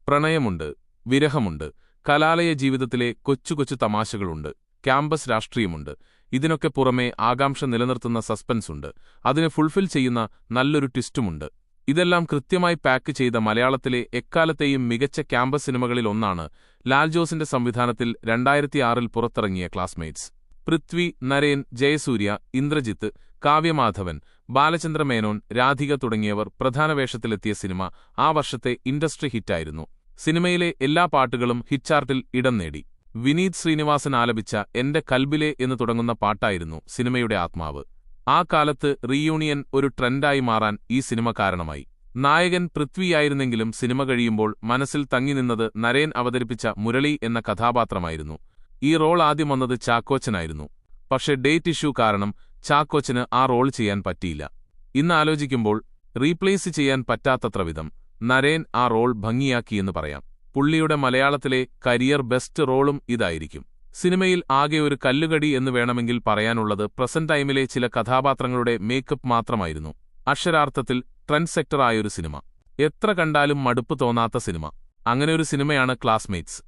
പ്രണയമുണ്ട്, വിരഹമുണ്ട്, കലാലയ ജീവിതത്തിലെ കൊച്ചു കൊച്ചു തമാശകളുണ്ട്, ക്യാമ്പസ് രാഷ്ട്രീയമുണ്ട്. ഇതിനൊക്കെ പുറമേ ആകാംക്ഷ നിലനിർത്തുന്ന സസ്പെൻസുണ്ട്, അതിനെ ഫുൾഫിൽ ചെയ്യുന്ന നല്ലൊരു ട്വിസ്റ്റുമുണ്ട്. ഇതെല്ലാം കൃത്യമായി പാക്ക് ചെയ്ത മലയാളത്തിലെ എക്കാലത്തെയും മികച്ച ക്യാമ്പസ് സിനിമകളിലൊന്നാണ് ലാൽ ജോസിന്റെ സംവിധാനത്തിൽ 2006-ൽ പുറത്തിറങ്ങിയ ക്ലാസ്മേറ്റ്സ്. പൃഥ്വി, നരേൻ, ജയസൂര്യ, ഇന്ദ്രജിത്ത്, കാവ്യമാധവൻ, ബാലചന്ദ്ര മേനോൻ, രാധിക തുടങ്ങിയവർ പ്രധാന വേഷത്തിലെത്തിയ സിനിമ ആ വർഷത്തെ ഇൻഡസ്ട്രി ഹിറ്റായിരുന്നു. സിനിമയിലെ എല്ലാ പാട്ടുകളും ഹിറ്റ് ചാർട്ടിൽ ഇടം നേടി. വിനീത് ശ്രീനിവാസൻ ആലപിച്ച എന്റെ കൽബിലെ എന്ന് തുടങ്ങുന്ന പാട്ടായിരുന്നു സിനിമയുടെ ആത്മാവ്. ആ കാലത്ത് റീയൂണിയൻ ഒരു ട്രെൻഡായി മാറാൻ ഈ സിനിമ കാരണമായി. നായകൻ പൃഥ്വിയായിരുന്നെങ്കിലും സിനിമ കഴിയുമ്പോൾ മനസ്സിൽ തങ്ങിനിന്നത് നരേൻ അവതരിപ്പിച്ച മുരളി എന്ന കഥാപാത്രമായിരുന്നു. ഈ റോൾ ആദ്യം വന്നത് ചാക്കോച്ചനായിരുന്നു. പക്ഷേ ഡേറ്റ് ഇഷ്യൂ കാരണം ചാക്കോച്ചന് ആ റോൾ ചെയ്യാൻ പറ്റിയില്ല. ഇന്ന് ആലോചിക്കുമ്പോൾ റീപ്ലേസ് ചെയ്യാൻ പറ്റാത്തത്ര വിധം നരേൻ ആ റോൾ ഭംഗിയാക്കിയെന്ന് പറയാം. പുള്ളിയുടെ മലയാളത്തിലെ കരിയർ ബെസ്റ്റ് റോളും ഇതായിരിക്കും. സിനിമയിൽ ആകെ ഒരു കല്ലുകടി എന്ന് വേണമെങ്കിൽ പറയാനുള്ളത് പ്രസന്റ് ടൈമിലെ ചില കഥാപാത്രങ്ങളുടെ മേക്കപ്പ് മാത്രമായിരുന്നു. അക്ഷരാർത്ഥത്തിൽ ട്രെൻഡ് സെക്ടറായൊരു സിനിമ, എത്ര കണ്ടാലും മടുപ്പ് തോന്നാത്ത സിനിമ. അങ്ങനെയൊരു സിനിമയാണ് ക്ലാസ്മേറ്റ്സ്.